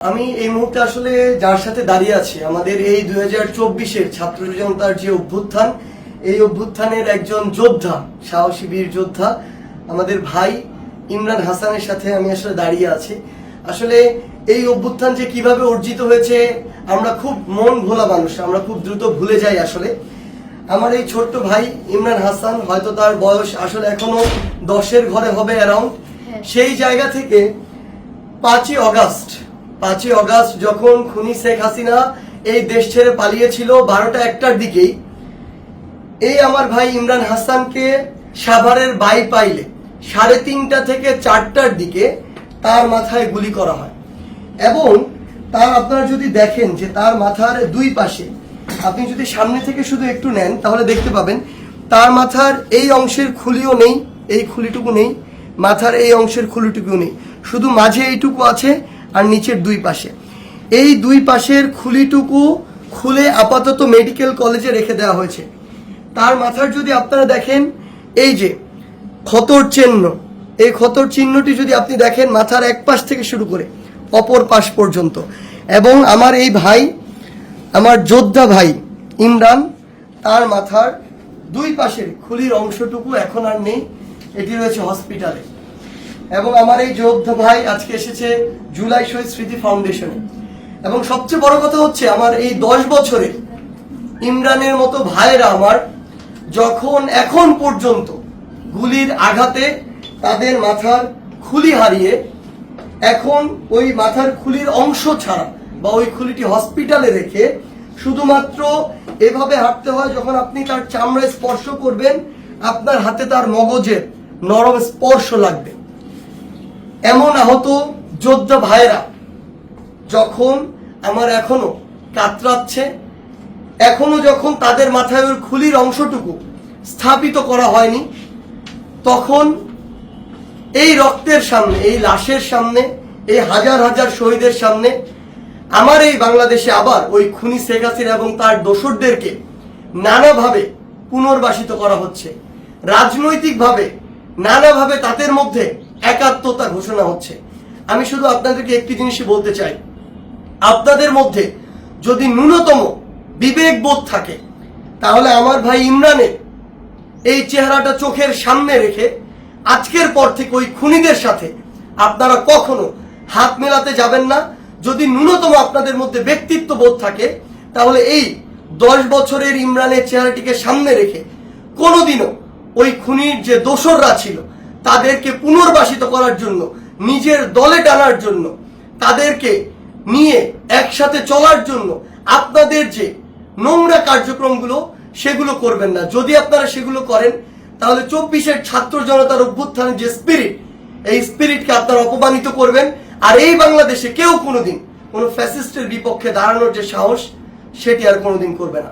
আমি এই মুহূর্তে আসলে যার সাথে দাঁড়িয়ে আছি আমাদের এই 2024-এর ছাত্র জনতার যে অভ্যুত্থান, এই অভ্যুত্থানের একজন যোদ্ধা, সাহসী বীর যোদ্ধা আমাদের ভাই ইমরান হাসানের সাথে আমি আসলে দাঁড়িয়ে আছি। আসলে এই অভ্যুত্থান যে কিভাবে অর্জিত হয়েছে আমরা খুব মন ভোলা মানুষ, আমরা খুব দ্রুত ভুলে যাই। আসলে আমার এই ছোট্ট ভাই ইমরান হাসান, হয়তো তার বয়স আসলে এখনো 10-এর ঘরে হবে অ্যারাউন্ড, সেই জায়গা থেকে 5ই অগাস্ট যখন খুনি শেখ হাসিনা এই দেশ ছেড়ে পালিয়েছিল 12টা 1টার দিকেই, এই আমার ভাই ইমরান হাসানকে সাভারের বাইপাইলে 3:30টা থেকে 4টার দিকে তার মাথায় গুলি করা হয়। এবং তার আপনারা যদি দেখেন যে তার মাথার দুই পাশে, আপনি যদি সামনে থেকে শুধু একটু নেন তাহলে দেখতে পাবেন তার মাথার এই অংশের খুলিও নেই, এই খুলিটুকু নেই, মাথার এই অংশের খুলিটুকু নেই, শুধু মাঝে এইটুকু আছে আর নিচের দুই পাশে। এই দুই পাশের খুলিটুকু খুলে আপাতত মেডিকেল কলেজে রেখে দেওয়া হয়েছে। তার মাথার যদি আপনারা দেখেন এই যে ক্ষতর চিহ্ন, এই ক্ষতর চিহ্নটি যদি আপনি দেখেন মাথার এক পাশ থেকে শুরু করে অপর পাশ পর্যন্ত। এবং আমার এই ভাই, আমার যোদ্ধা ভাই ইমরান, তার মাথার দুই পাশের খুলির অংশটুকু এখন আর নেই, এটি রয়েছে হসপিটালে। এবং আমার এই যোদ্ধা ভাই আজকে এসেছে জুলাই শহীদ স্মৃতি ফাউন্ডেশনে। এবং সবচেয়ে বড় কথা হচ্ছে আমার এই 10 বছরে ইমরানের মতো ভাইরা আমার যখন এখন পর্যন্ত গুলির আঘাতে তাদের মাথার খুলি হারিয়ে এখন ওই মাথার খুলির অংশ ছাড়া বা ওই খুলিটি হসপিটালে রেখে শুধুমাত্র এভাবে হাঁটতে হয়, যখন আপনি তার চামড়ায় স্পর্শ করবেন আপনার হাতে তার মগজের নরম স্পর্শ লাগবে। এমন আহত যোদ্ধা ভাইরা যখন আমার এখনো কাতরাচ্ছে, এখনো যখন তাদের মাথায় ওই খুলির অংশটুকু স্থাপিত করা হয়নি, তখন এই রক্তের সামনে, এই লাশের সামনে, এই হাজার হাজার শহীদের সামনে আমার এই বাংলাদেশে আবার ওই খুনি শেখ হাসিনা এবং তার দোসরদেরকে নানাভাবে পুনর্বাসিত করা হচ্ছে। রাজনৈতিকভাবে নানাভাবে তাদের মধ্যে একাত্মতা ঘোষণা হচ্ছে। আমি শুধু আপনাদেরকে একটি জিনিসই বলতে চাই, আপনাদের মধ্যে যদি ন্যূনতম বিবেকবোধ থাকে তাহলে আমার ভাই ইমরানের এই চেহারাটা চোখের সামনে রেখে আজকের পর থেকে ওই খুনিদের সাথে আপনারা কখনো হাত মেলাতে যাবেন না। যদি ন্যূনতম আপনাদের মধ্যে ব্যক্তিত্ব বোধ থাকে তাহলে এই 10 বছরের ইমরানের চেহারাটিকে সামনে রেখে কোনোদিনও ওই খুনির যে দোসররা ছিল তাদেরকে পুনর্বাসিত করার জন্য, নিজের দলে টানার জন্য, তাদেরকে নিয়ে একসাথে চলার জন্য আপনাদের যে নোংরা কার্যক্রমগুলো সেগুলো করবেন না। যদি আপনারা সেগুলো করেন তাহলে 24-এর ছাত্র জনতার অভ্যুত্থানের যে স্পিরিট, এই স্পিরিটকে আপনারা অপমানিত করবেন। আর এই বাংলাদেশে কেউ কোনোদিন কোনো ফ্যাসিস্টের বিপক্ষে দাঁড়ানোর যে সাহস সেটি আর কোনোদিন করবে না।